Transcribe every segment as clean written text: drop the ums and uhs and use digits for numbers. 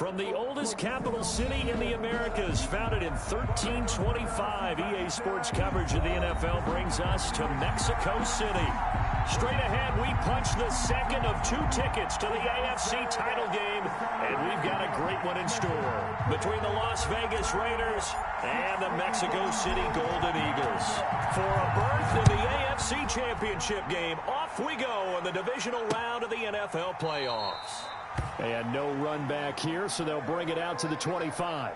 From the oldest capital city in the Americas, founded in 1325, EA Sports coverage of the NFL brings us to Mexico City. Straight ahead, we punch the second of 2 tickets to the AFC title game, and we've got a great one in store between the Las Vegas Raiders and the Mexico City Golden Eagles. For a berth in the AFC Championship game, off we go in the divisional round of the NFL playoffs. They had no run back here, so they'll bring it out to the 25.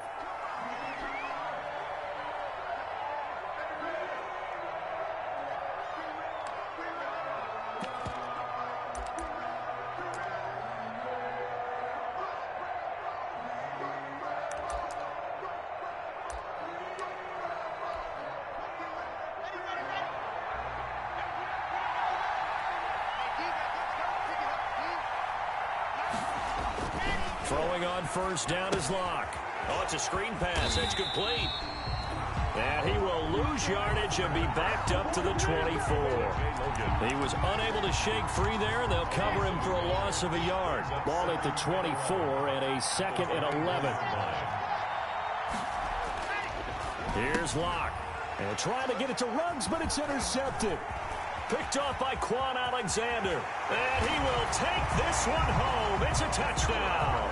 Throwing on first down is Locke. Oh, it's a screen pass. It's complete. And he will lose yardage and be backed up to the 24. He was unable to shake free there, and they'll cover him for a loss of a yard. Ball at the 24 and a 2nd and 11. Here's Locke. And trying to get it to Ruggs, but it's intercepted. Picked off by Quan Alexander. And he will take this one home. It's a touchdown.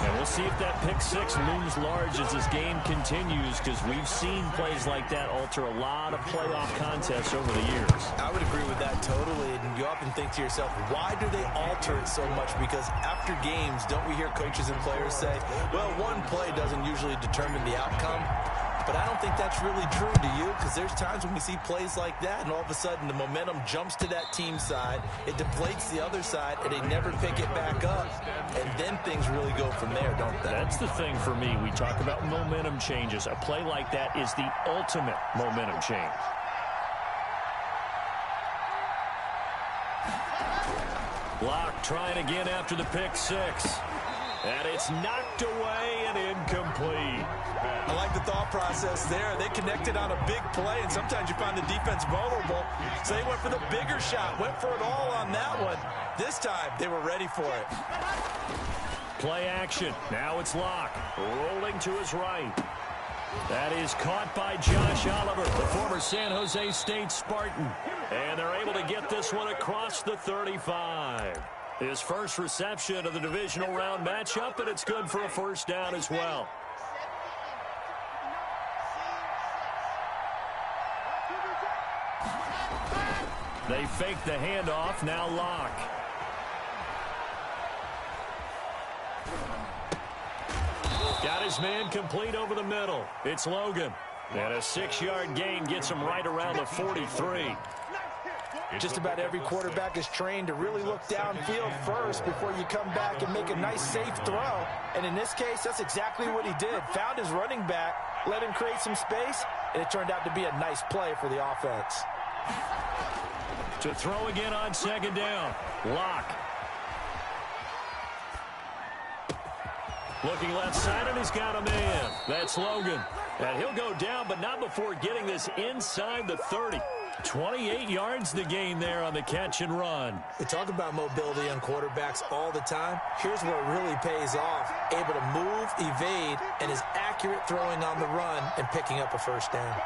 And we'll see if that pick 6 looms large as this game continues, because we've seen plays like that alter a lot of playoff contests over the years. I would agree with that totally. And you often think to yourself, why do they alter it so much? Because after games, don't we hear coaches and players say, well, one play doesn't usually determine the outcome? But I don't think that's really true, do you? Because there's times when we see plays like that, and all of a sudden the momentum jumps to that team side, it deflates the other side, and they never pick it back up. And then things really go from there, don't they? That's the thing for me. We talk about momentum changes. A play like that is the ultimate momentum change. Locke trying again after the pick 6. And it's knocked away and incomplete. I like the thought process there. They connected on a big play, and sometimes you find the defense vulnerable. So they went for the bigger shot, went for it all on that one. This time, they were ready for it. Play action. Now it's Locke. Rolling to his right. That is caught by Josh Oliver, the former San Jose State Spartan. And they're able to get this one across the 35. His first reception of the divisional round matchup, and it's good for a first down as well. They fake the handoff. Now Locke. Got his man complete over the middle. It's Logan. And a 6-yard gain gets him right around the 43. Just about every quarterback is trained to really look downfield first before you come back and make a nice, safe throw. And in this case, that's exactly what he did. Found his running back, let him create some space, and it turned out to be a nice play for the offense. To throw again on 2nd down. Locke. Looking left side, and he's got a man. That's Logan. And he'll go down, but not before getting this inside the 30. 28 yards the gain there on the catch and run. We talk about mobility on quarterbacks all the time. Here's where it really pays off. Able to move, evade, and is accurate throwing on the run and picking up a first down.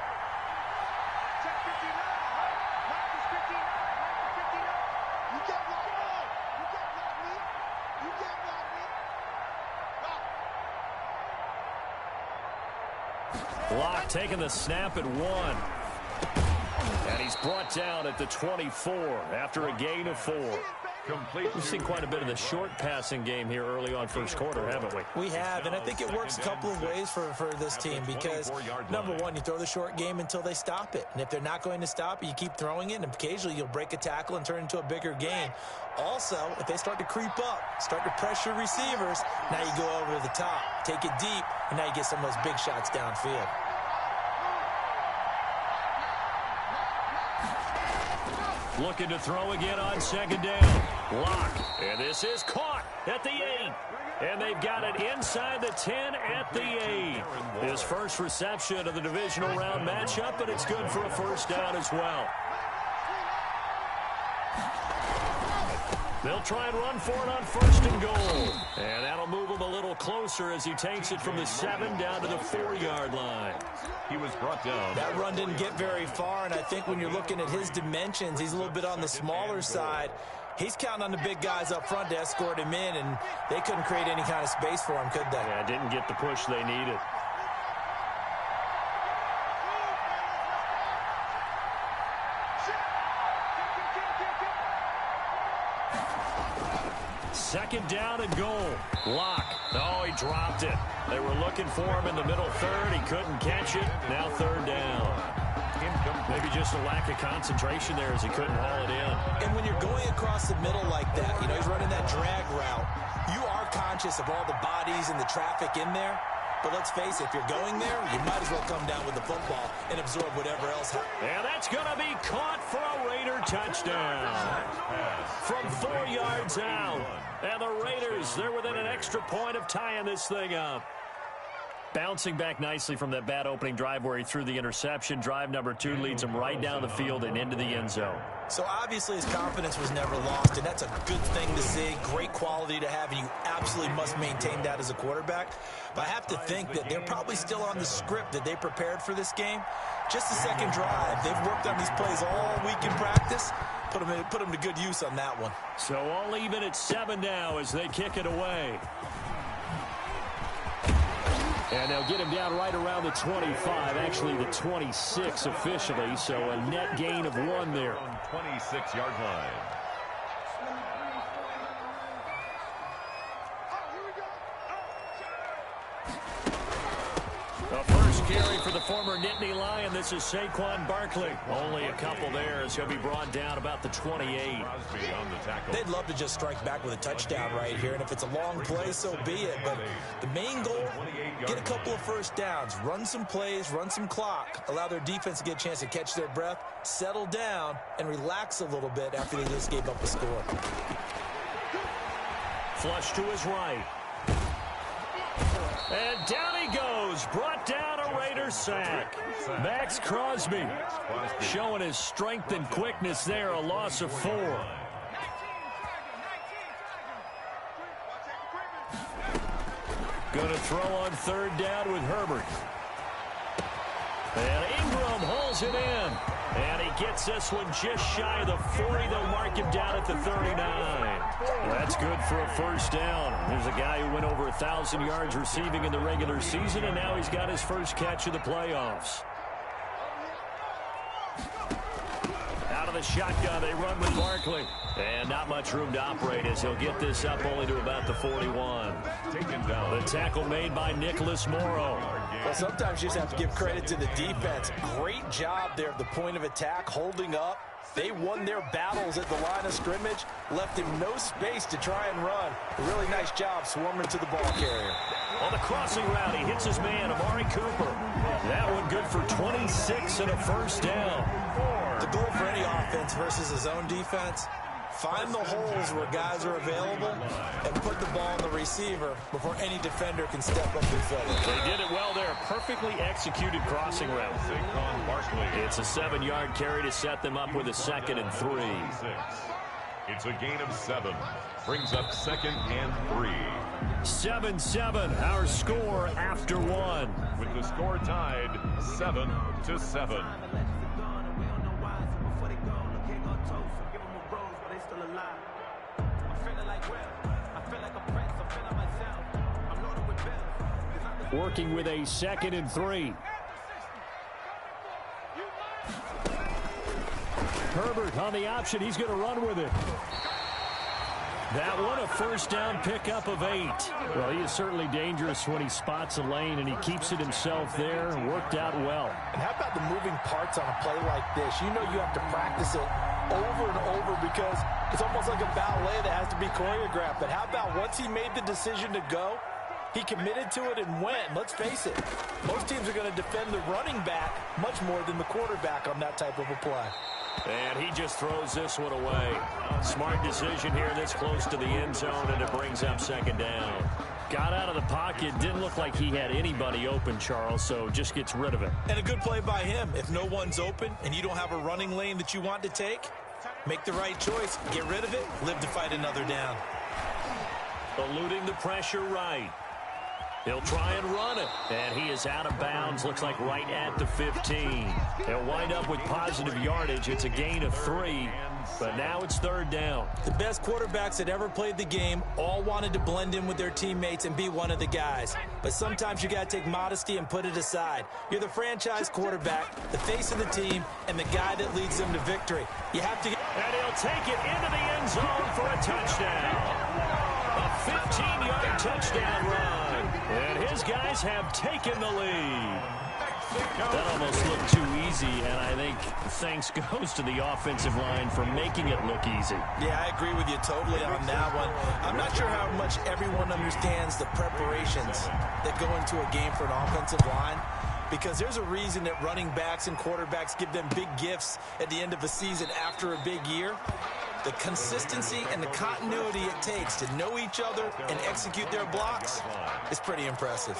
Locke taking the snap at 1. And he's brought down at the 24 after a gain of 4. We've seen quite a bit of the short passing game here early on first quarter, haven't we? We have, and I think it works a couple of ways for this team because, number one, you throw the short game until they stop it. And if they're not going to stop it, you keep throwing it, and occasionally you'll break a tackle and turn it into a bigger gain. Also, if they start to creep up, start to pressure receivers, now you go over the top, take it deep, and now you get some of those big shots downfield. Looking to throw again on 2nd down. Locke. And this is caught at the 8. And they've got it inside the 10 at the 8. His first reception of the divisional round matchup, and it's good for a first down as well. They'll try and run for it on 1st and goal. And that'll move him a little closer as he takes it from the 7 down to the 4-yard line. He was brought down. That run didn't get very far, and I think when you're looking at his dimensions, he's a little bit on the smaller side. He's counting on the big guys up front to escort him in, and they couldn't create any kind of space for him, could they? Yeah, didn't get the push they needed. Second down and goal. Lock. Oh, he dropped it. They were looking for him in the middle third. He couldn't catch it. Now 3rd down. Maybe just a lack of concentration there as he couldn't haul it in. And when you're going across the middle like that, you know, he's running that drag route, you are conscious of all the bodies and the traffic in there. But let's face it, if you're going there, you might as well come down with the football and absorb whatever else happens. And that's going to be caught for a Raider touchdown. From 4 yards out. And the Raiders, they're within an extra point of tying this thing up. Bouncing back nicely from that bad opening drive where he threw the interception. Drive number 2 leads him right down the field and into the end zone. So obviously his confidence was never lost, and that's a good thing to see. Great quality to have, and you absolutely must maintain that as a quarterback. But I have to think that they're probably still on the script that they prepared for this game. Just the second drive. They've worked on these plays all week in practice. Put them to good use on that one. So all even at 7 now as they kick it away. And they'll get him down right around the 25, actually the 26 officially, so a net gain of 1 there. 26-yard line. The first carry for the former Nittany Lion. This is Saquon Barkley. Only a couple there as he'll be brought down about the 28. They'd love to just strike back with a touchdown right here, and if it's a long play, so be it. But the main goal, get a couple of first downs, run some plays, run some clock, allow their defense to get a chance to catch their breath, settle down, and relax a little bit after they just gave up a score. Flush to his right. And down he goes, brought down a Raiders sack. Max Crosby showing his strength and quickness there, a loss of 4. Going to throw on 3rd down with Herbert. And Ingram hauls it in. And he gets this one just shy of the 40. They'll mark him down at the 39. That's good for a first down. There's a guy who went over 1,000 yards receiving in the regular season, and now he's got his first catch of the playoffs. Out of the shotgun, they run with Barkley. And not much room to operate as he'll get this up only to about the 41. The tackle made by Nicholas Morrow. Well, sometimes you just have to give credit to the defense. Great job there at the point of attack, holding up. They won their battles at the line of scrimmage, left him no space to try and run. A really nice job swarming to the ball carrier. On the crossing route, he hits his man, Amari Cooper. That one good for 26 and a first down. The goal for any offense versus his own defense, find the holes where guys are available and put the ball on the receiver before any defender can step up and fill it. They did it well there. Perfectly executed crossing route. It's a 7-yard carry to set them up with a 2nd and 3. It's a gain of 7. Brings up 2nd and 3. 7-7, our score after 1. With the score tied 7-7. Working with a 2nd and 3. Herbert on the option. He's going to run with it. That one a first down pickup of 8. Well, he is certainly dangerous when he spots a lane, and he keeps it himself there. Worked out well. And how about the moving parts on a play like this? You know you have to practice it over and over because it's almost like a ballet that has to be choreographed. But how about once he made the decision to go, he committed to it and went. Let's face it, most teams are going to defend the running back much more than the quarterback on that type of a play. And he just throws this one away. Smart decision here this close to the end zone, and it brings up 2nd down. Got out of the pocket. Didn't look like he had anybody open, Charles, so just gets rid of it. And a good play by him. If no one's open and you don't have a running lane that you want to take, Make the right choice. Get rid of it. Live to fight another down. Eluding the pressure right. He'll try and run it. And he is out of bounds. Looks like right at the 15. He'll wind up with positive yardage. It's a gain of 3. But now it's 3rd down. The best quarterbacks that ever played the game all wanted to blend in with their teammates and be one of the guys. But sometimes you got to take modesty and put it aside. You're the franchise quarterback, the face of the team, and the guy that leads them to victory. You have to get... And he'll take it into the end zone for a touchdown. A 15-yard touchdown run. And his guys have taken the lead. That almost looked too easy, and I think thanks goes to the offensive line for making it look easy. Yeah, I agree with you totally on that one. I'm not sure how much everyone understands the preparations that go into a game for an offensive line, because there's a reason that running backs and quarterbacks give them big gifts at the end of a season after a big year. The consistency and the continuity it takes to know each other and execute their blocks is pretty impressive.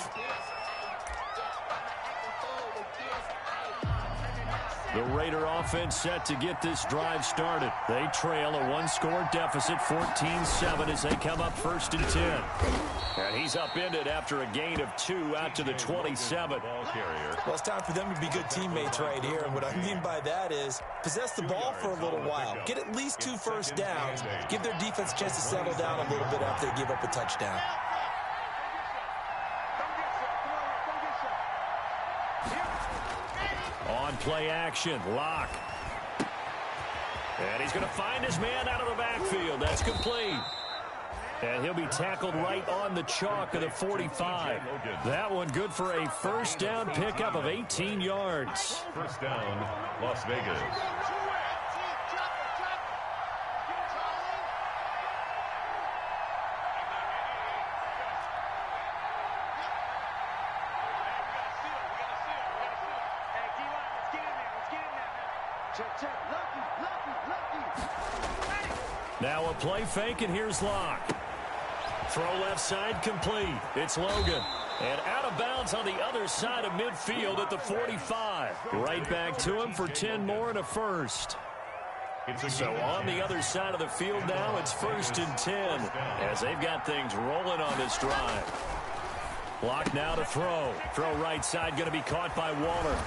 The Raider offense set to get this drive started. They trail a one-score deficit, 14-7, as they come up 1st and 10. And he's upended after a gain of 2 out to the 27. Well, it's time for them to be good teammates right here. And what I mean by that is possess the ball for a little while. Get at least 2 first downs. Give their defense a chance to settle down a little bit after they give up a touchdown. On play action, Locke. And he's going to find his man out of the backfield. That's complete. And he'll be tackled right on the chalk of the 45. That one good for a first down pickup of 18 yards. First down, Las Vegas. Now a play fake, and here's Locke. Throw left side complete. It's Logan. And out of bounds on the other side of midfield at the 45. Right back to him for 10 more and a first. So on the other side of the field now, it's 1st and 10 as they've got things rolling on this drive. Locke now to throw. Throw right side, going to be caught by Waller.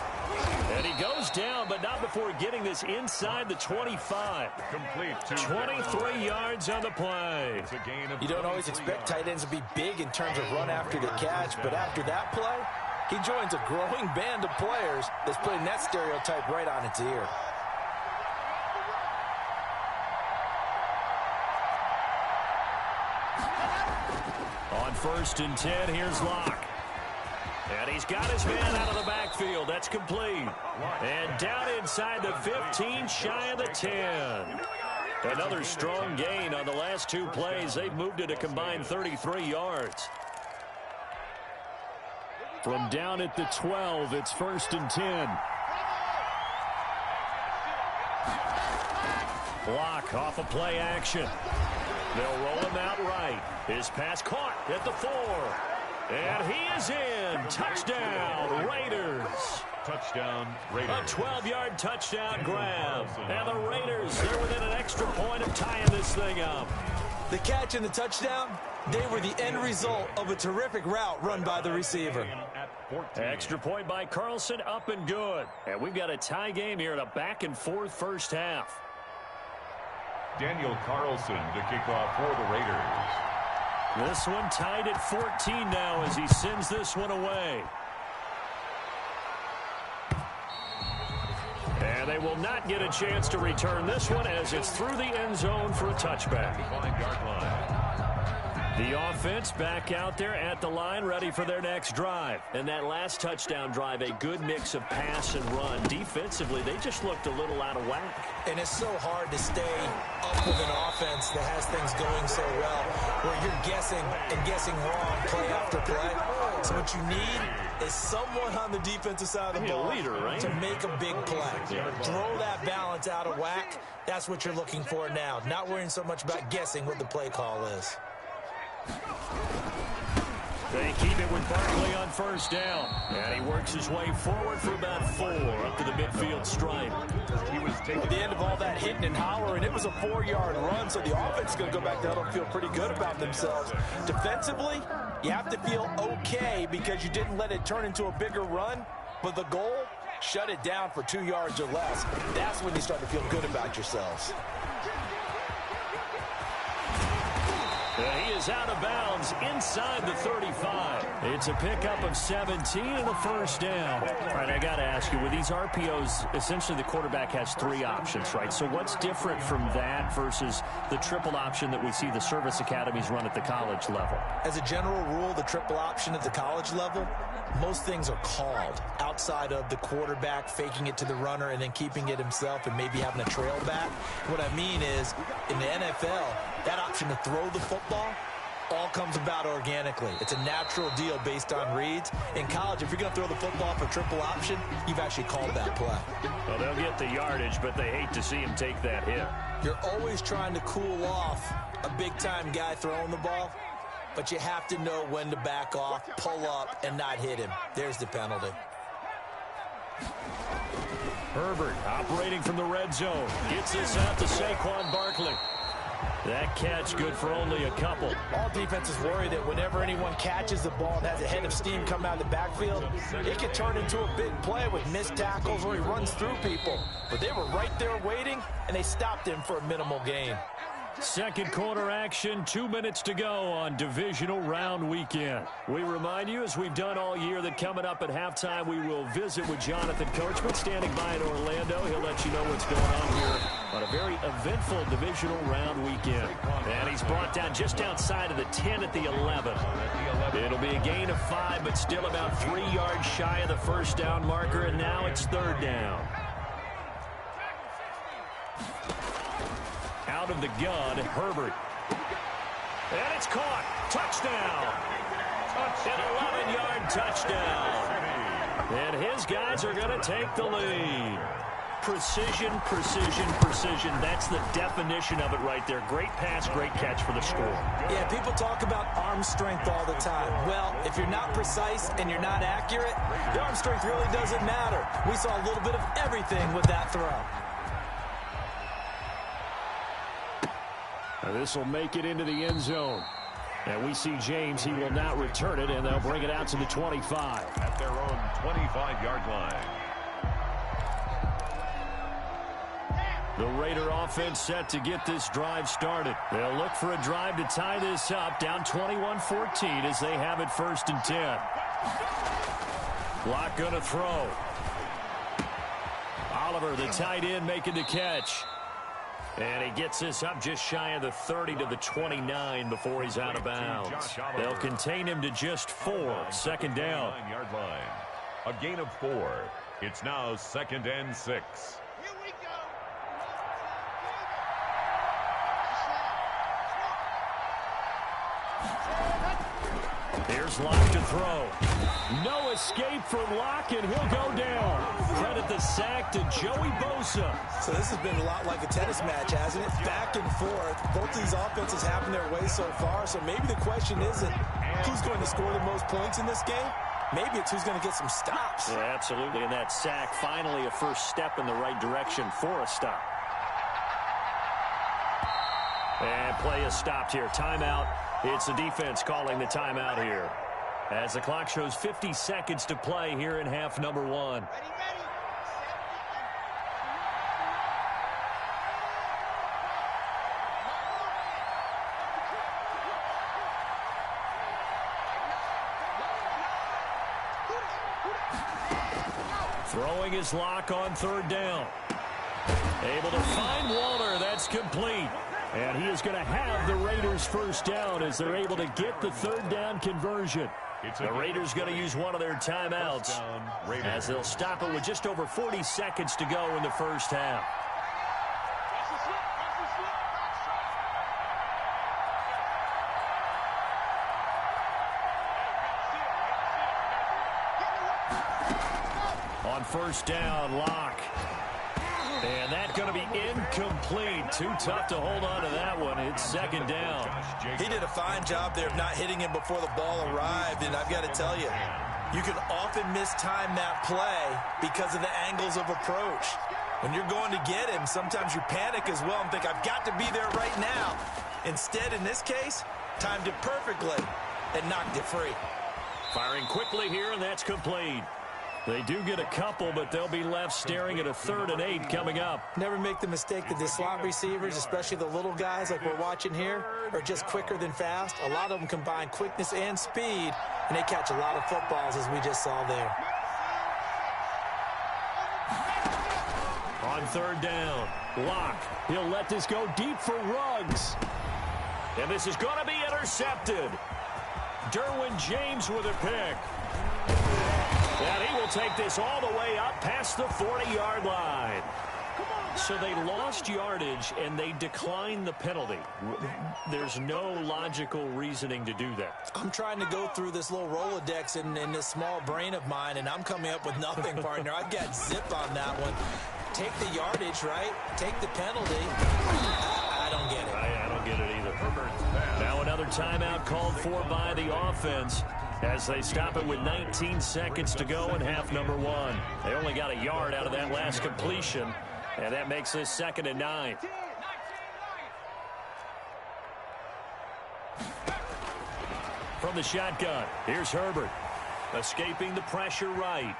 And he goes down, but not before getting this inside the 25. Complete. 23 yards on the play. You don't always expect tight ends to be big in terms of run after the catch, but after that play, he joins a growing band of players that's putting that stereotype right on its ear. On 1st and 10, here's Locke. And he's got his man out of the backfield. That's complete. And down inside the 15, shy of the 10. Another strong gain on the last 2 plays. They've moved it a combined 33 yards. From down at the 12, it's 1st and 10. Locke off a play action. They'll roll him out right. His pass caught at the 4. And he is in. Touchdown, Raiders. Touchdown, Raiders. A 12-yard touchdown grab. And the Raiders, they're within an extra point of tying this thing up. The catch and the touchdown, they were the end result of a terrific route run by the receiver. Extra point by Carlson, up and good. And we've got a tie game here in a back-and-forth first half. Daniel Carlson to kick off for the Raiders. This one tied at 14 now as he sends this one away. And they will not get a chance to return this one as it's through the end zone for a touchback. 5-yard line. The offense back out there at the line, ready for their next drive. And that last touchdown drive, a good mix of pass and run. Defensively, they just looked a little out of whack. And it's so hard to stay up with an offense that has things going so well, where you're guessing and guessing wrong play after play. So what you need is someone on the defensive side of the ball to make a big play. Throw that balance out of whack. That's what you're looking for now. Not worrying so much about guessing what the play call is. They keep it with Barkley on first down. And he works his way forward for about 4 up to the midfield stripe. He was at the end of all that hitting and hollering. It was a 4-yard run, so the offense is going to go back down and feel pretty good about themselves. Defensively, you have to feel okay because you didn't let it turn into a bigger run. But the goal, shut it down for 2 yards or less. That's when you start to feel good about yourselves. He is out of bounds inside the 35. It's a pickup of 17 and a first down. All right, I got to ask you, with these RPOs, essentially the quarterback has 3 options, right? So what's different from that versus the triple option that we see the service academies run at the college level? As a general rule, the triple option at the college level, most things are called outside of the quarterback faking it to the runner and then keeping it himself and maybe having a trail back. What I mean is, in the NFL, that option to throw the football all comes about organically. It's a natural deal based on reads. In college, if you're going to throw the football for triple option, you've actually called that play. Well, they'll get the yardage, but they hate to see him take that hit. You're always trying to cool off a big-time guy throwing the ball, but you have to know when to back off, pull up, and not hit him. There's the penalty. Herbert operating from the red zone. Gets this out to Saquon Barkley. That catch good for only a couple. All defenses worry that whenever anyone catches the ball and has a head of steam come out of the backfield, it can turn into a big play with missed tackles where he runs through people. But they were right there waiting, and they stopped him for a minimal gain. Second quarter action, 2 minutes to go on divisional round weekend. We remind you, as we've done all year, that coming up at halftime, we will visit with Jonathan Coachman standing by in Orlando. He'll let you know what's going on here on a very eventful divisional round weekend. And he's brought down just outside of the 10 at the 11. It'll be a gain of 5, but still about 3 yards shy of the first down marker, and now it's third down. Out of the gun, Herbert. And it's caught. Touchdown. An 11-yard touchdown. And his guys are going to take the lead. Precision, precision, precision. That's the definition of it right there. Great pass, great catch for the score. Yeah, people talk about arm strength all the time. Well, if you're not precise and you're not accurate, the arm strength really doesn't matter. We saw a little bit of everything with that throw. This will make it into the end zone. And we see James. He will not return it, and they'll bring it out to the 25. At their own 25-yard line. The Raider offense set to get this drive started. They'll look for a drive to tie this up, down 21-14 as they have it 1st and 10. Locke going to throw. Oliver, the tight end, making the catch. And he gets this up just shy of the 30 to the 29 before he's out of bounds. They'll contain him to just 4. 2nd down. 9-yard line. A gain of 4. It's now 2nd and 6. Here's Locke to throw. No escape for Locke, and he'll go down. Credit the sack to Joey Bosa. So this has been a lot like a tennis match, hasn't it? Back and forth. Both these offenses having their way so far. So maybe the question isn't who's going to score the most points in this game. Maybe it's who's going to get some stops. Yeah, absolutely. And that sack, finally a first step in the right direction for a stop. And play is stopped here. Timeout. It's the defense calling the timeout here. As the clock shows 50 seconds to play here in half number 1. Throwing his Locke on 3rd down. Able to find Waller. That's complete. And he is going to have the Raiders' first down as they're able to get the 3rd down conversion. The Raiders going to use one of their timeouts as they'll stop it with just over 40 seconds to go in the first half. On 1st down, Locke. And that's going to be incomplete. Too tough to hold on to that one. It's second down. He did a fine job there of not hitting him before the ball arrived. And I've got to tell you, you can often mistime that play because of the angles of approach. When you're going to get him, sometimes you panic as well and think, I've got to be there right now. Instead, in this case, timed it perfectly and knocked it free. Firing quickly here, and that's complete. They do get a couple, but they'll be left staring at a 3rd and 8 coming up. Never make the mistake that the slot receivers, especially the little guys like we're watching here, are just quicker than fast. A lot of them combine quickness and speed, and they catch a lot of footballs, as we just saw there. On 3rd down, Locke. He'll let this go deep for Ruggs. And this is going to be intercepted. Derwin James with a pick. And he will take this all the way up past the 40-yard line. So they lost yardage, and they declined the penalty. There's no logical reasoning to do that. I'm trying to go through this little Rolodex in this small brain of mine, and I'm coming up with nothing, partner. I've got zip on that one. Take the yardage, right? Take the penalty. I don't get it. I don't get it either. Now another timeout called for by the offense as they stop it with 19 seconds to go in half number 1. They only got a yard out of that last completion, and that makes this 2nd and 9. From the shotgun, here's Herbert. Escaping the pressure right.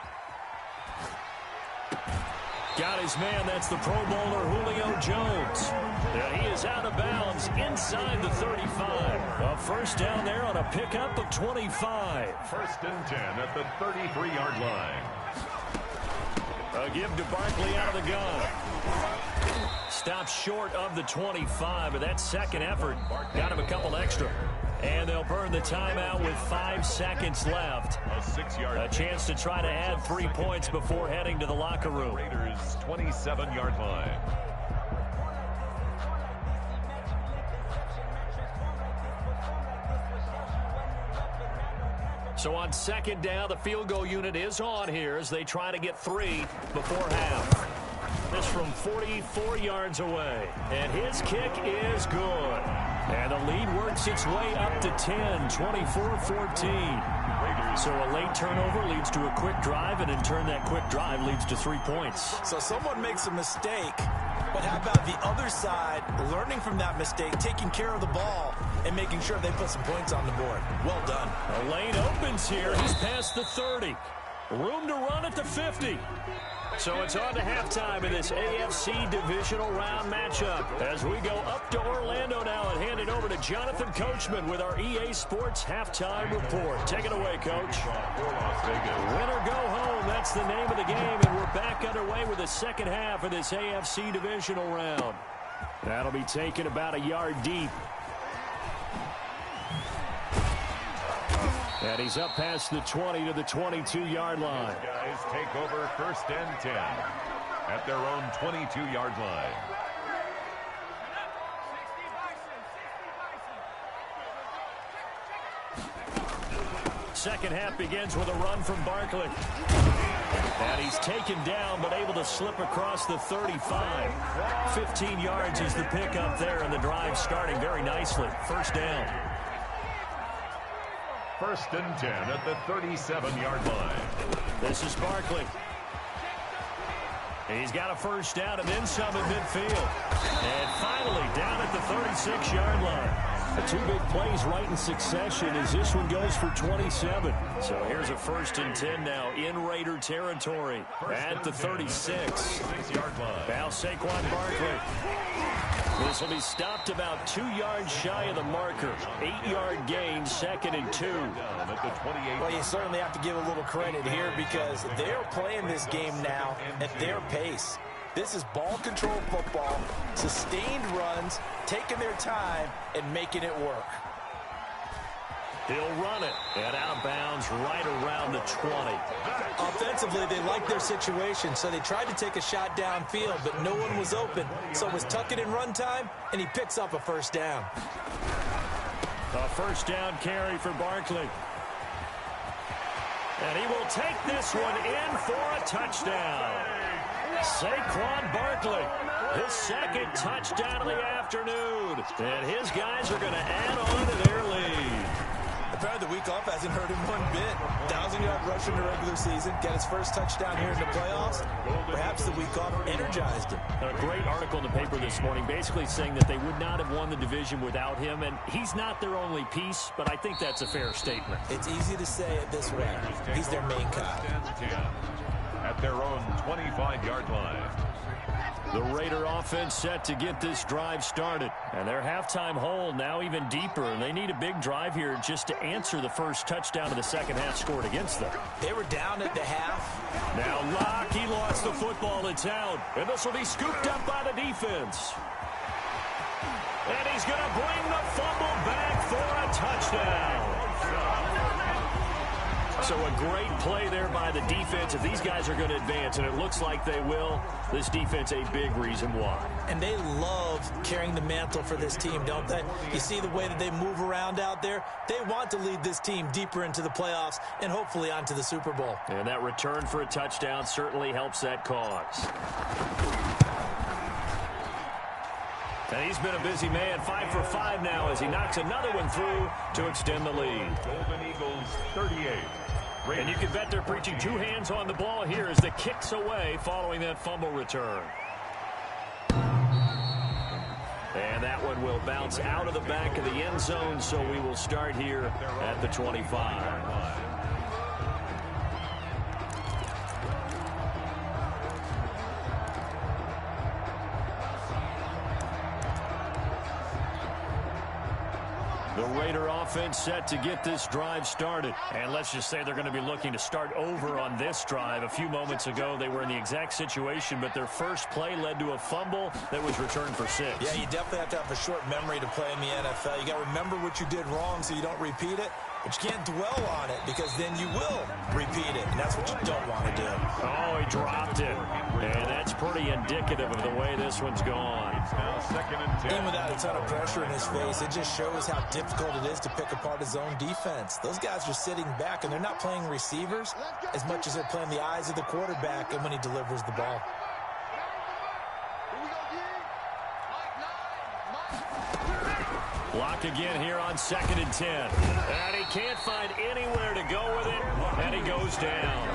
Got his man, that's the Pro Bowler Julio Jones. And he is out of bounds inside the 35. A first down there on a pickup of 25. 1st and 10 at the 33-yard line. A give to Barkley out of the gun. Stops short of the 25, but that second effort got him a couple extra. And they'll burn the timeout with 5 seconds left. A chance to try to add 3 points before heading to the locker room. Raiders 27-yard line. So on 2nd down, the field goal unit is on here as they try to get 3 before half. This from 44 yards away. And his kick is good. And the lead works its way up to 10, 24-14. So a late turnover leads to a quick drive, and in turn that quick drive leads to 3 points. So someone makes a mistake, but how about the other side learning from that mistake, taking care of the ball, and making sure they put some points on the board? Well done. A lane opens here. He's past the 30. Room to run at the 50. So it's on to halftime in this AFC divisional round matchup as we go up to Orlando now and hand it over to Jonathan Coachman with our EA Sports halftime report. Take it away, Coach. Win or go home, that's the name of the game, and we're back underway with the second half of this AFC divisional round. That'll be taken about a yard deep. And he's up past the 20 to the 22-yard line. Guys take over 1st and 10 at their own 22-yard line. Second half begins with a run from Barkley. And he's taken down but able to slip across the 35. 15 yards is the pickup there, and the drive starting very nicely. First down. 1st and 10 at the 37-yard line. This is Barkley. He's got a first down and then some at midfield. And finally down at the 36-yard line. The 2 big plays right in succession as this one goes for 27. So here's a 1st and 10 now in Raider territory at the 36. Now Saquon Barkley. This will be stopped about 2 yards shy of the marker. 8-yard gain, 2nd and 2. Well, you certainly have to give a little credit here because they're playing this game now at their pace. This is ball control football, sustained runs, taking their time, and making it work. He'll run it, and out of bounds right around the 20. Offensively, they liked their situation, so they tried to take a shot downfield, but no one was open. So it was tuck it in run time, and he picks up a first down. A first down carry for Barkley. And he will take this one in for a touchdown. Saquon Barkley, his second touchdown of the afternoon. And his guys are going to add on to their lead. Apparently the week off hasn't hurt him one bit. 1,000-yard rush in the regular season, get his first touchdown here in the playoffs. Perhaps the week off energized him. A great article in the paper this morning basically saying that they would not have won the division without him, and he's not their only piece, but I think that's a fair statement. It's easy to say it this way. He's their main guy. At their own 25-yard line. The Raider offense set to get this drive started. And their halftime hole now even deeper. And they need a big drive here just to answer the first touchdown of the second half scored against them. They were down at the half. Now Locke, he lost the football. It's out. And this will be scooped up by the defense. And he's going to bring the fumble back for a touchdown. So a great play there by the defense. If these guys are going to advance, and it looks like they will, this defense a big reason why. And they love carrying the mantle for this team, don't they? You see the way that they move around out there? They want to lead this team deeper into the playoffs and hopefully onto the Super Bowl. And that return for a touchdown certainly helps that cause. And he's been a busy man, 5 for 5 now as he knocks another one through to extend the lead. Golden Eagles 38. And you can bet they're preaching two hands on the ball here as the kick's away following that fumble return. And that one will bounce out of the back of the end zone, so we will start here at the 25. The Raider offense set to get this drive started. And let's just say they're going to be looking to start over on this drive. A few moments ago, they were in the exact situation, but their first play led to a fumble that was returned for 6. Yeah, you definitely have to have a short memory to play in the NFL. You got to remember what you did wrong so you don't repeat it. But you can't dwell on it because then you will repeat it. And that's what you don't want to do. Oh, he dropped it. And that's pretty indicative of the way this one's gone. It's now 2nd and 10. Even without a ton of pressure in his face, it just shows how difficult it is to pick apart his own defense. Those guys are sitting back, and they're not playing receivers as much as they're playing the eyes of the quarterback and when he delivers the ball. Block again here on 2nd and 10. And he can't find anywhere to go with it, and he goes down.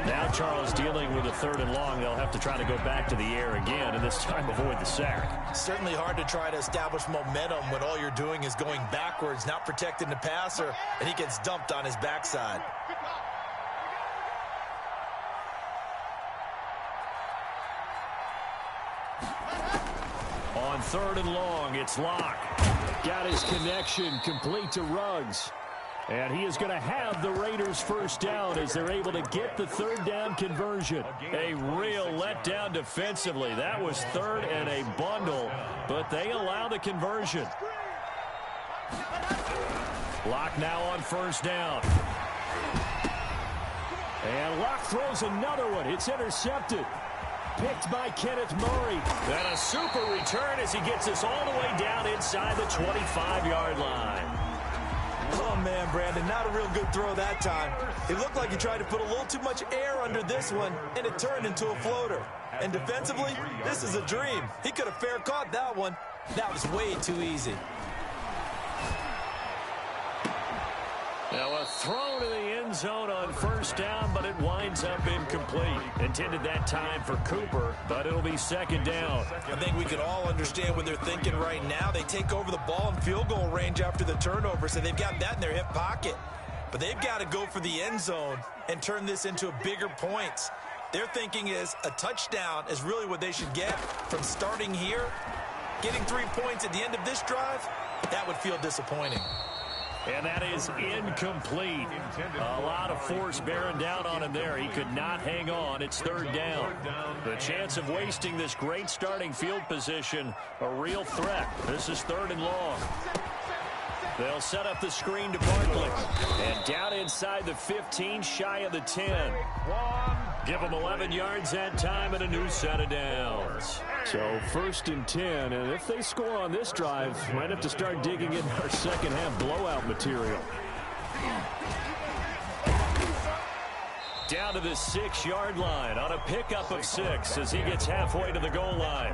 Now Charles dealing with a 3rd and long. They'll have to try to go back to the air again, and this time avoid the sack. Certainly hard to try to establish momentum when all you're doing is going backwards, not protecting the passer, and he gets dumped on his backside. On 3rd and long, it's Locke. Got his connection complete to Ruggs. And he is going to have the Raiders first down as they're able to get the 3rd down conversion. A real letdown defensively. That was 3rd and a bundle, but they allow the conversion. Locke now on 1st down. And Locke throws another one. It's intercepted. Picked by Kenneth Murray. And a super return as he gets us all the way down inside the 25-yard line. Oh, man, Brandon, not a real good throw that time. It looked like he tried to put a little too much air under this one, and it turned into a floater. And defensively, this is a dream. He could have fair caught that one. That was way too easy. Now a throw to the end zone on 1st down, but it winds up incomplete. Intended that time for Cooper, but it'll be 2nd down. I think we can all understand what they're thinking right now. They take over the ball in field goal range after the turnover, so they've got that in their hip pocket. But they've got to go for the end zone and turn this into a bigger points. Their thinking is a touchdown is really what they should get from starting here. Getting 3 points at the end of this drive, that would feel disappointing. And that is incomplete. A lot of force bearing down on him there. He could not hang on. It's 3rd down. The chance of wasting this great starting field position, a real threat. This is 3rd and long. They'll set up the screen to Barkley. And down inside the 15, shy of the 10. Give them 11 yards that time and a new set of downs. So 1st and 10, and if they score on this drive, might have to start digging in our second half blowout material. Down to the 6-yard line on a pickup of 6 as he gets halfway to the goal line.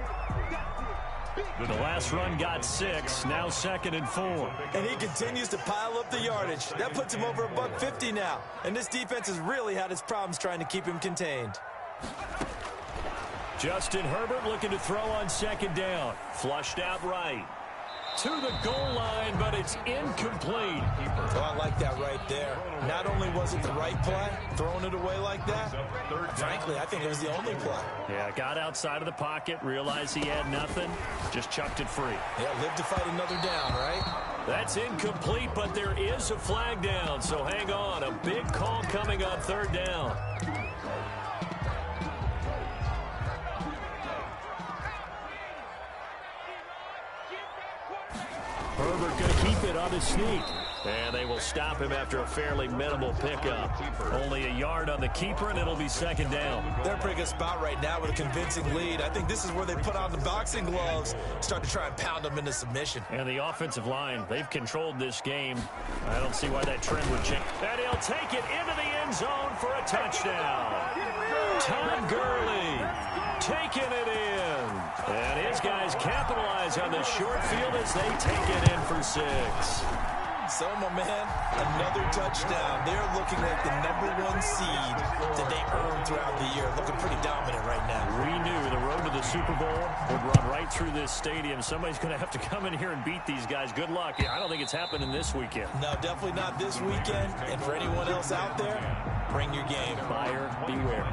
The last run got 6, now 2nd and 4. And he continues to pile up the yardage. That puts him over $150 now. And this defense has really had its problems trying to keep him contained. Justin Herbert looking to throw on 2nd down. Flushed out right. To the goal line, but it's incomplete. Oh, I like that right there. Not only was it the right play, throwing it away like that, frankly, I think it was the only play. Yeah, got outside of the pocket, realized he had nothing, just chucked it free. Yeah, live to fight another down, right? That's incomplete, but there is a flag down, so hang on. A big call coming on 3rd down. Herbert going to keep it on his sneak. And they will stop him after a fairly minimal pickup. Only a yard on the keeper, and it'll be 2nd down. They're in a pretty good spot right now with a convincing lead. I think this is where they put on the boxing gloves, start to try and pound them into submission. And the offensive line, they've controlled this game. I don't see why that trend would change. And he'll take it into the end zone for a touchdown. Todd Gurley taking it in. And his guys capitalize on the short field as they take it in for 6. So, my man, another touchdown. They're looking like the #1 seed that they earned throughout the year. Looking pretty dominant right now. We knew the road to the Super Bowl would run right through this stadium. Somebody's going to have to come in here and beat these guys. Good luck. I don't think it's happening this weekend. No, definitely not this weekend. And for anyone else out there, bring your game. Buyer beware.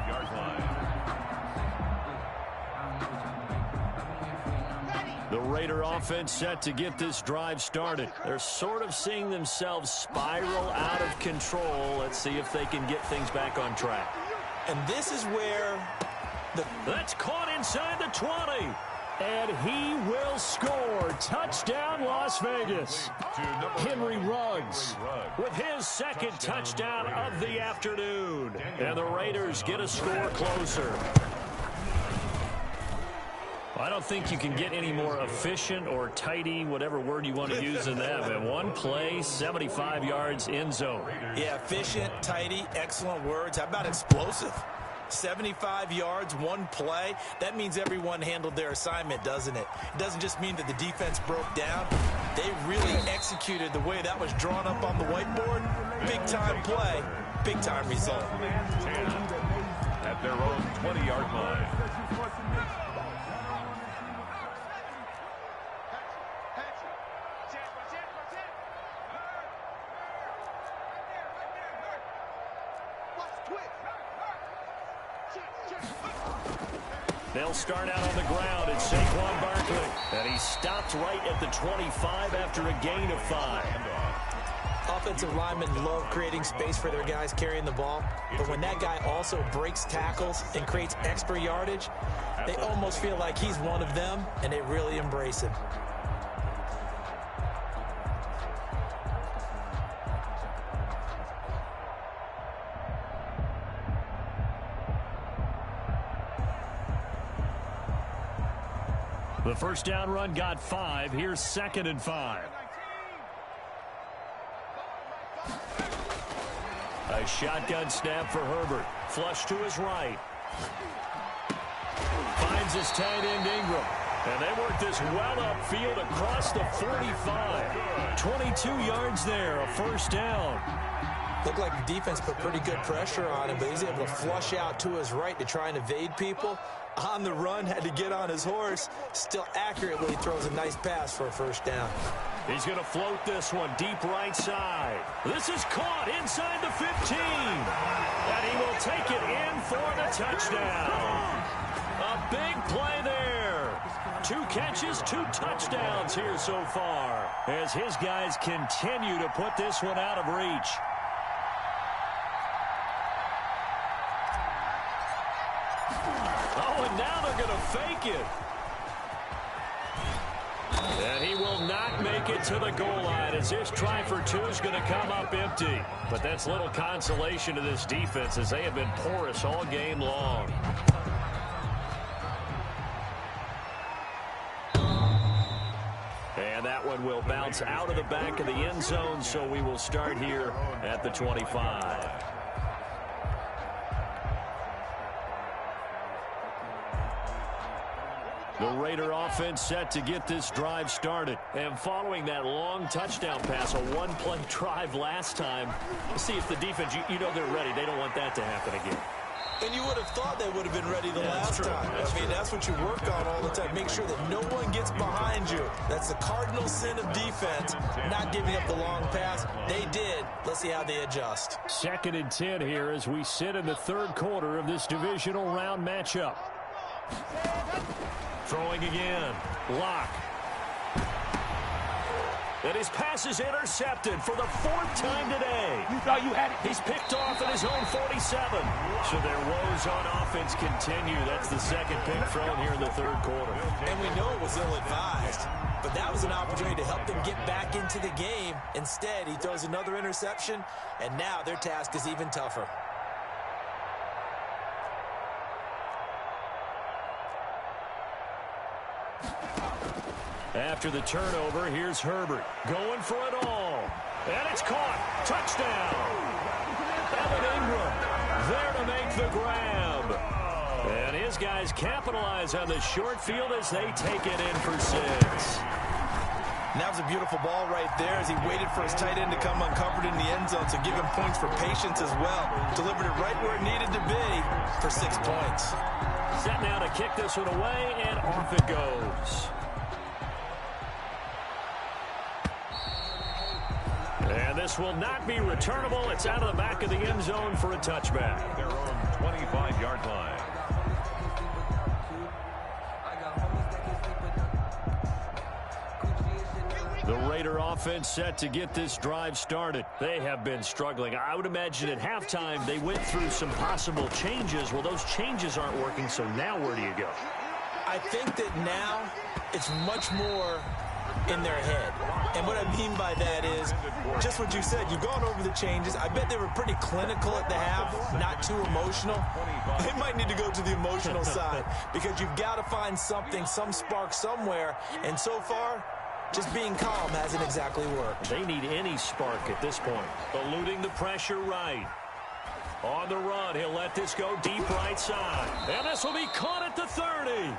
The Raider offense set to get this drive started. They're sort of seeing themselves spiral out of control. Let's see if they can get things back on track. And this is where that's caught inside the 20. And he will score. Touchdown, Las Vegas. Henry Ruggs with his 2nd touchdown of the afternoon. And the Raiders get a score closer. I don't think you can get any more efficient or tidy, whatever word you want to use in that. And one play, 75 yards in zone. Yeah, efficient, tidy, excellent words. How about explosive? 75 yards, one play. That means everyone handled their assignment, doesn't it? It doesn't just mean that the defense broke down. They really executed the way that was drawn up on the whiteboard. Big-time play, big-time result. 10 at their own 20-yard line. They'll start out on the ground. It's Saquon Barkley. And he stopped right at the 25 after a gain of 5. Offensive linemen love creating space for their guys carrying the ball. But when that guy also breaks tackles and creates extra yardage, they almost feel like he's one of them, and they really embrace him. The first down run got 5. Here's 2nd and 5. A shotgun snap for Herbert. Flush to his right. Finds his tight end Ingram. And they work this well upfield across the 45. 22 yards there, a first down. Looked like the defense put pretty good pressure on him, but he's able to flush out to his right to try and evade people. On the run, had to get on his horse. Still accurately throws a nice pass for a first down. He's going to float this one deep right side. This is caught inside the 15. And he will take it in for the touchdown. A big play there. 2 catches, 2 touchdowns here so far as his guys continue to put this one out of reach. Oh, and now they're going to fake it. And he will not make it to the goal line as this try for 2 is going to come up empty. But that's little consolation to this defense as they have been porous all game long. And that one will bounce out of the back of the end zone, so we will start here at the 25. The Raider offense set to get this drive started. And following that long touchdown pass, a one-play drive last time, see if the defense, you know they're ready. They don't want that to happen again. And you would have thought they would have been ready the last time. I mean, that's what you work on all the time. Make sure that no one gets behind you. That's the cardinal sin of defense, not giving up the long pass. They did. Let's see how they adjust. 2nd and 10 here as we sit in the 3rd quarter of this divisional round matchup. Throwing again. Lock. And his pass is intercepted for the 4th time today. You thought you had it. He's picked off at his own 47. So their woes on offense continue. That's the 2nd pick thrown here in the 3rd quarter. And we know it was ill-advised, but that was an opportunity to help them get back into the game. Instead, he throws another interception, and now their task is even tougher. After the turnover, here's Herbert going for it all. And it's caught. Touchdown. Evan Ingram there to make the grab. And his guys capitalize on the short field as they take it in for 6. And that was a beautiful ball right there as he waited for his tight end to come uncovered in the end zone to give him points for patience as well. Delivered it right where it needed to be for 6 points. Set now to kick this one away, and off it goes. And this will not be returnable. It's out of the back of the end zone for a touchback. Their own 25-yard line. The Raider offense set to get this drive started. They have been struggling. I would imagine at halftime they went through some possible changes. Well, those changes aren't working, so now where do you go? I think that now it's much more in their head. And what I mean by that is just what you said. You've gone over the changes. I bet they were pretty clinical at the half, not too emotional. They might need to go to the emotional side because you've got to find something, some spark somewhere. And so far, just being calm hasn't exactly worked. They need any spark at this point. Eluding the pressure right. On the run, he'll let this go deep right side. And this will be caught at the 30.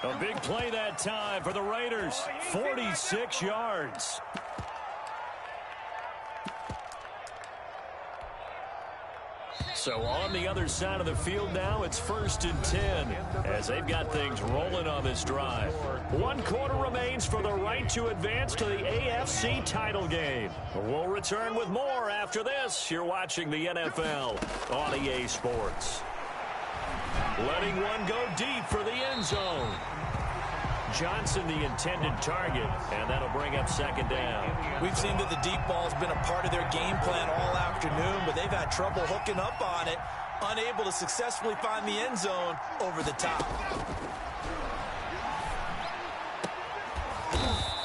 A big play that time for the Raiders. 46 yards. So on the other side of the field now, it's 1st and 10 as they've got things rolling on this drive. 1 quarter remains for the right to advance to the AFC title game. We'll return with more after this. You're watching the NFL on EA Sports. Letting one go deep for the end zone. Johnson the intended target, and that'll bring up 2nd down. We've seen that the deep ball's been a part of their game plan all afternoon, but they've had trouble hooking up on it, unable to successfully find the end zone over the top.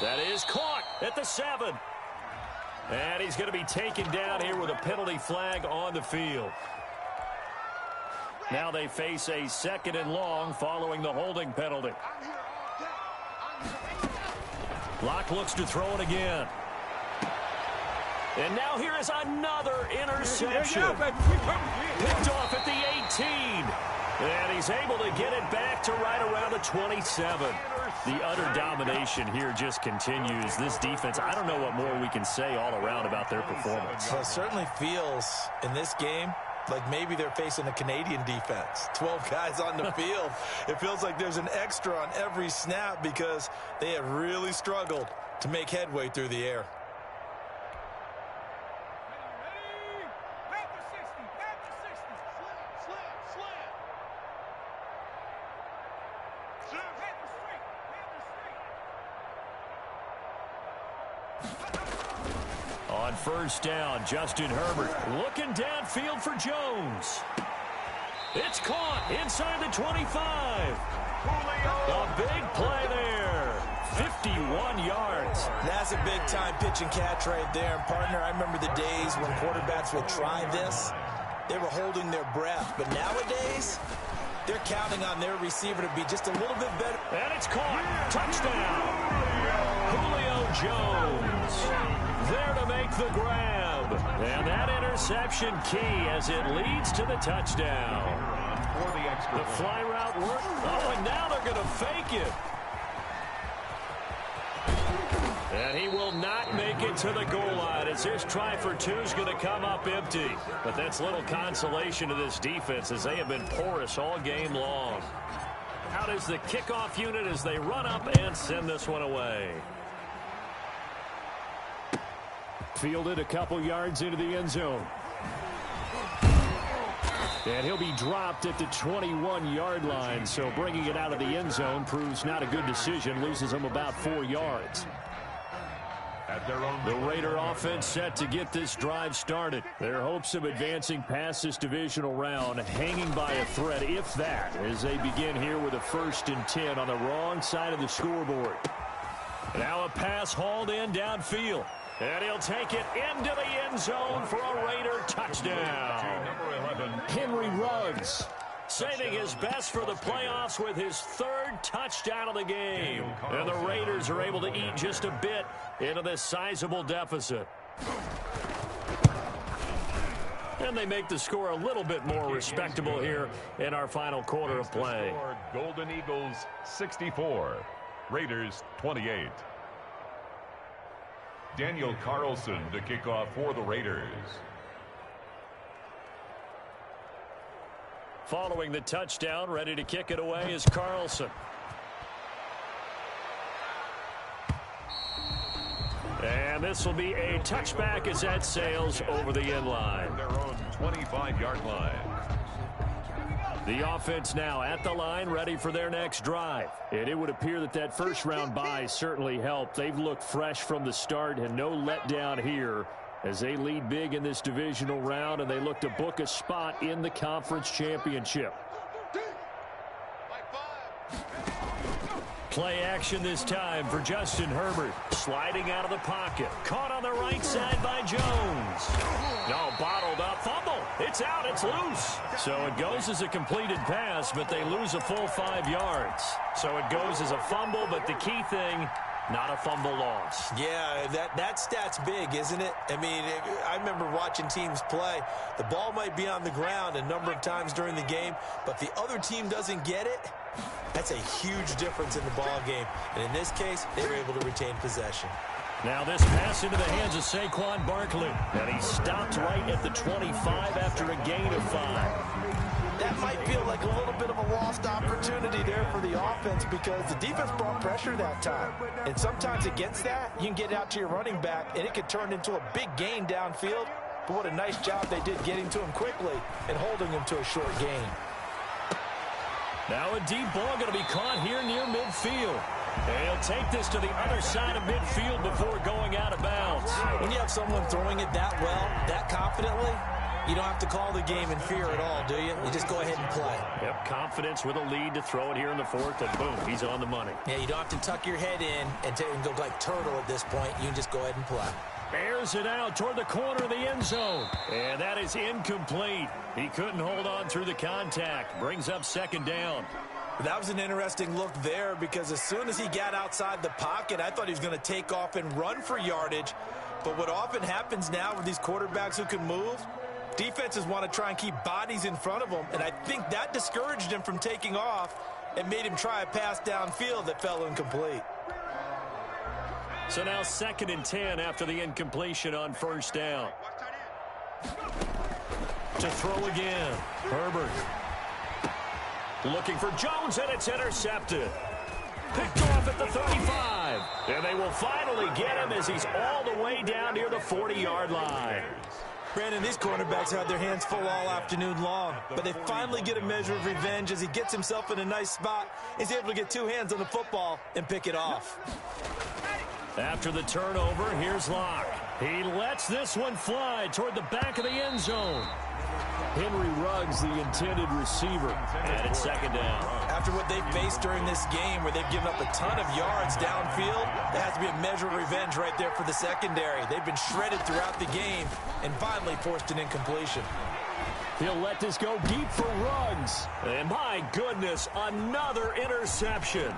That is caught at the 7. And he's going to be taken down here with a penalty flag on the field. Now they face a 2nd and long following the holding penalty. Locke looks to throw it again. And now here is another interception. Picked off at the 18. And he's able to get it back to right around the 27. The utter domination here just continues. This defense, I don't know what more we can say all around about their performance. Well, it certainly feels in this game like maybe they're facing a Canadian defense. 12 guys on the field. It feels like there's an extra on every snap because they have really struggled to make headway through the air. On 1st down, Justin Herbert looking downfield for Jones. It's caught inside the 25. A big play there. 51 yards. That's a big-time pitch and catch right there. And, partner, I remember the days when quarterbacks would try this. They were holding their breath. But nowadays, they're counting on their receiver to be just a little bit better. And it's caught. Touchdown. Julio Jones there to make the grab. And that interception key as it leads to the touchdown. for the extra The fly route worked. Oh, and now they're going to fake it. And he will not make it to the goal line as his try for two is going to come up empty. But that's little consolation to this defense as they have been porous all game long. Out is the kickoff unit as they run up and send this one away. Fielded a couple yards into the end zone. And he'll be dropped at the 21-yard line. So bringing it out of the end zone proves not a good decision. Loses him about 4 yards. The Raider offense set to get this drive started. Their hopes of advancing past this divisional round hanging by a thread, if that, as they begin here with a 1st and 10 on the wrong side of the scoreboard. Now a pass hauled in downfield. And he'll take it into the end zone for a Raider touchdown. Number 11. Henry Ruggs saving his best for the playoffs with his 3rd touchdown of the game. And the Raiders are able to eat just a bit into this sizable deficit. And they make the score a little bit more respectable here in our final quarter of play. Golden Eagles 64, Raiders 28. Daniel Carlson to kick off for the Raiders. Following the touchdown, ready to kick it away is Carlson. And this will be a touchback as that sails over the end line. Their own 25-yard line. The offense now at the line, ready for their next drive. And it would appear that that first-round bye certainly helped. They've looked fresh from the start and no letdown here as they lead big in this divisional round, and they look to book a spot in the conference championship. Play action this time for Justin Herbert. Sliding out of the pocket. Caught on the right side by Jones. No, bottled up. Fumble. It's out. It's loose. So it goes as a completed pass, but they lose a full 5 yards. So it goes as a fumble, but the key thing, not a fumble loss. Yeah, that stat's big, isn't it? I mean, I remember watching teams play. The ball might be on the ground a number of times during the game, but the other team doesn't get it. That's a huge difference in the ball game. And in this case, they were able to retain possession. Now this pass into the hands of Saquon Barkley. And he stopped right at the 25 after a gain of 5. That might feel like a little bit of a lost opportunity there for the offense because the defense brought pressure that time. And sometimes against that, you can get out to your running back, and it could turn into a big gain downfield. But what a nice job they did getting to him quickly and holding him to a short gain. Now a deep ball going to be caught here near midfield. And he'll take this to the other side of midfield before going out of bounds. When you have someone throwing it that well, that confidently, you don't have to call the game in fear at all, do you? You just go ahead and play. Yep, confidence with a lead to throw it here in the 4th, and boom, he's on the money. Yeah, you don't have to tuck your head in and go like turtle at this point. You can just go ahead and play. Airs it out toward the corner of the end zone. And that is incomplete. He couldn't hold on through the contact. Brings up 2nd down. That was an interesting look there because as soon as he got outside the pocket, I thought he was going to take off and run for yardage. But what often happens now with these quarterbacks who can move, defenses want to try and keep bodies in front of them. And I think that discouraged him from taking off and made him try a pass downfield that fell incomplete. So now 2nd and 10 after the incompletion on 1st down. To throw again. Herbert. Looking for Jones, and it's intercepted. Picked off at the 35. And they will finally get him as he's all the way down near the 40-yard line. Brandon, these cornerbacks had their hands full all afternoon long, but they finally get a measure of revenge as he gets himself in a nice spot. He's able to get 2 hands on the football and pick it off. After the turnover, here's Locke. He lets this one fly toward the back of the end zone. Henry Ruggs, the intended receiver, and it's 2nd down. After what they've faced during this game where they've given up a ton of yards downfield, there has to be a measure of revenge right there for the secondary. They've been shredded throughout the game and finally forced an incompletion. He'll let this go deep for Ruggs. And my goodness, another interception.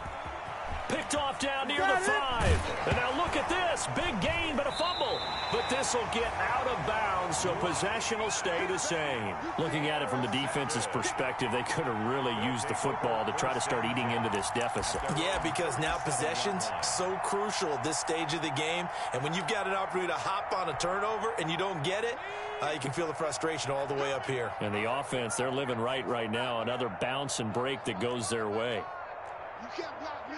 Picked off down near the 5. And now look at this. Big gain, but a fumble. But this will get out of bounds, so possession will stay the same. Looking at it from the defense's perspective, they could have really used the football to try to start eating into this deficit. Yeah, because now possession's so crucial at this stage of the game. And when you've got an opportunity to hop on a turnover and you don't get it, you can feel the frustration all the way up here. And the offense, they're living right now. Another bounce and break that goes their way. You can't block me.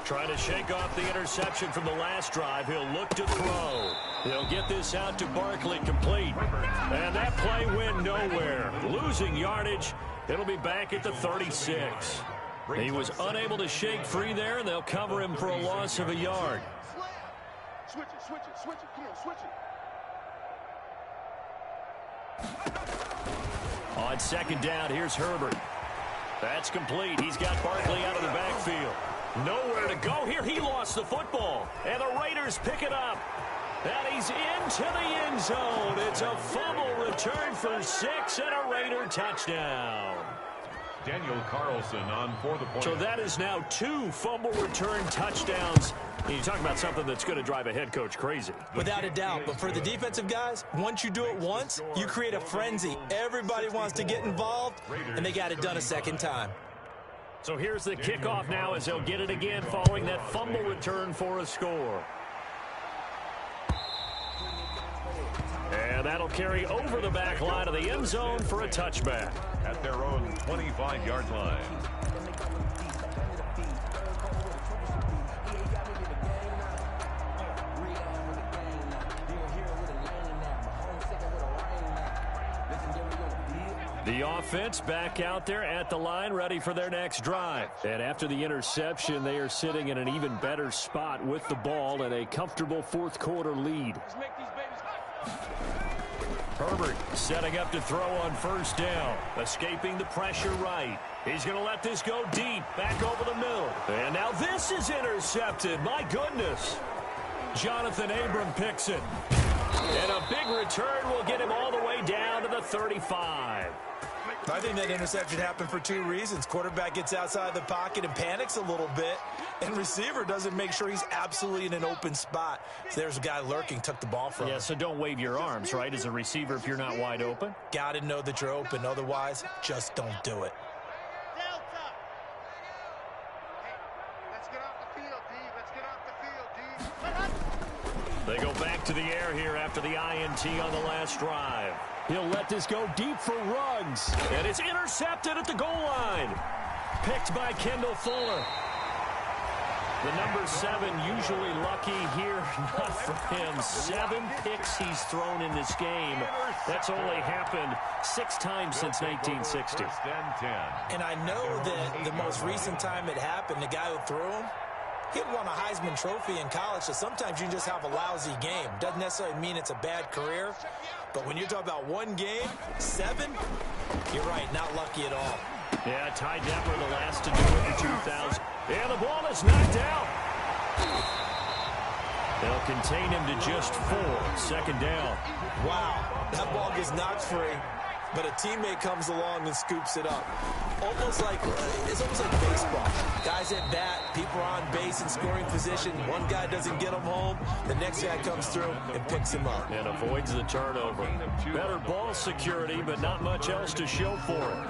Trying to shake off the interception from the last drive. He'll look to throw. He'll get this out to Barkley, complete. And that play went nowhere. Losing yardage. It'll be back at the 36. He was unable to shake free there, and they'll cover him for a loss of a yard. Switch it. Come on, switch it. On second down, here's Herbert. That's complete. He's got Barkley out of the backfield. Nowhere to go here. He lost the football. And the Raiders pick it up. And he's into the end zone. It's a fumble return for 6 and a Raider touchdown. Daniel Carlson on for the point. So that is now 2 fumble return touchdowns. And you talk about something that's going to drive a head coach crazy. Without a doubt. But for the defensive guys, once you do it once, you create a frenzy. Everybody wants to get involved, and they got it done a second time. So here's the kickoff now as they'll get it again following that fumble return for a score. And that'll carry over the back line of the end zone for a touchback. At their own 25-yard line. The offense back out there at the line, ready for their next drive. And after the interception, they are sitting in an even better spot with the ball and a comfortable fourth-quarter lead. Herbert setting up to throw on first down, escaping the pressure right. He's going to let this go deep, back over the middle. And now this is intercepted. My goodness. Jonathan Abram picks it. And a big return will get him all the way down to the 35. I think that interception happened for 2 reasons. Quarterback gets outside the pocket and panics a little bit, and receiver doesn't make sure he's absolutely in an open spot. So there's a guy lurking, took the ball from him. Yeah, so don't wave your arms, right, as a receiver if you're not wide open. Got to know that you're open. Otherwise, just don't do it. Let's get off the field, D. Let's get off the field, D. They go back to the air here after the INT on the last drive. He'll let this go deep for Ruggs. And it's intercepted at the goal line. Picked by Kendall Fuller. The number 7 usually lucky here. Not for him. 7 picks he's thrown in this game. That's only happened 6 times since 1960. And I know that the most recent time it happened, the guy who threw him, he won a Heisman Trophy in college, so sometimes you just have a lousy game. Doesn't necessarily mean it's a bad career, but when you're talking about 1 game, 7, you're right, not lucky at all. Yeah, Ty Detmer the last to do it in 2000. And the ball is knocked out. They'll contain him to just 4. Second down. Wow, that ball gets knocked free, but a teammate comes along and scoops it up. It's almost like baseball. Guys at bat, people are on base in scoring position. One guy doesn't get him home. The next guy comes through and picks him up. And avoids the turnover. Better ball security, but not much else to show for it.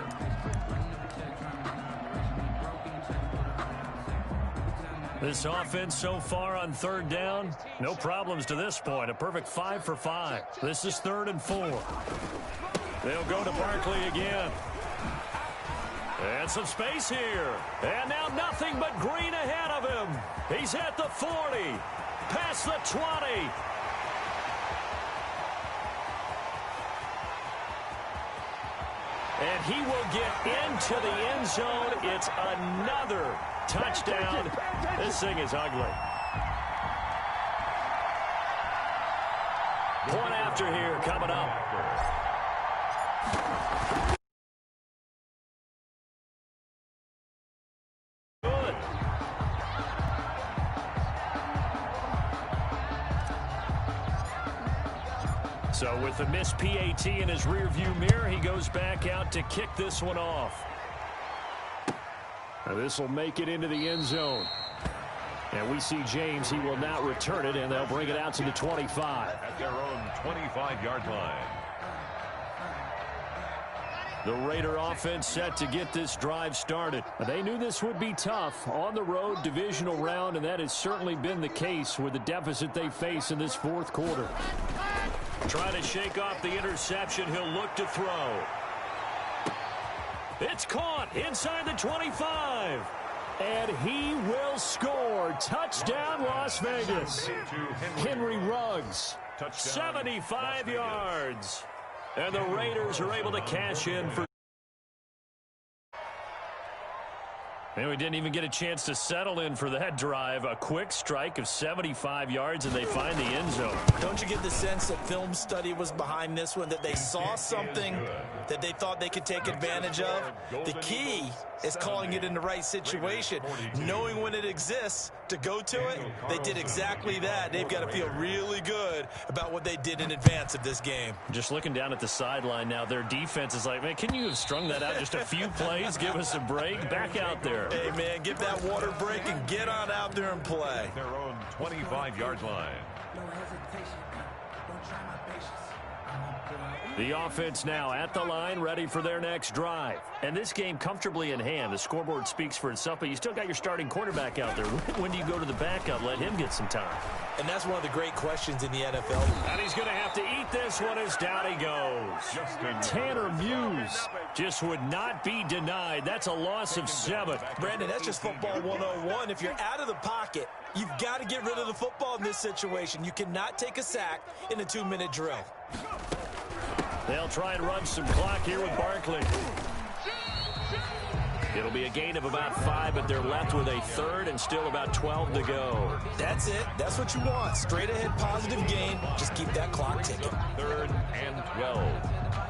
This offense so far on third down, no problems to this point. A perfect 5 for 5. This is 3rd and 4. They'll go to Barkley again. And some space here. And now nothing but green ahead of him. He's at the 40. Past the 20. And he will get into the end zone. It's another touchdown. This thing is ugly. Point after here coming up. Good. So with the missed PAT in his rearview mirror, he goes back out to kick this one off. This will make it into the end zone. And we see James. He will not return it, and they'll bring it out to the 25. At their own 25-yard line. The Raider offense set to get this drive started. They knew this would be tough on the road, divisional round, and that has certainly been the case with the deficit they face in this fourth quarter. Trying to shake off the interception. He'll look to throw. It's caught inside the 25. And he will score. Touchdown, Las Vegas. Henry Ruggs, 75 yards. And the Raiders are able to cash in for... And we didn't even get a chance to settle in for that drive. A quick strike of 75 yards, and they find the end zone. Don't you get the sense that film study was behind this one, that they saw something that they thought they could take advantage of? The key is calling it in the right situation, knowing when it exists to go to it. They did exactly that. They've got to feel really good about what they did in advance of this game. Just looking down at the sideline now, their defense is like, man, can you have strung that out just a few plays? Give us a break. Back out there. Hey, man, give that water break and get on out there and play. Their own 25-yard line. No hesitation. Don't try my patience. The offense now at the line, ready for their next drive. And this game comfortably in hand. The scoreboard speaks for itself, but you still got your starting quarterback out there. When do you go to the backup? Let him get some time. And that's one of the great questions in the NFL. And he's going to have to eat this one as down he goes. Tanner Muse just would not be denied. That's a loss of 7. Brandon, that's just football 101. If you're out of the pocket, you've got to get rid of the football in this situation. You cannot take a sack in a 2-minute drill. They'll try and run some clock here with Barkley. It'll be a gain of about 5, but they're left with a third and still about 12 to go. That's it. That's what you want. Straight ahead positive gain. Just keep that clock ticking. 3rd and 12.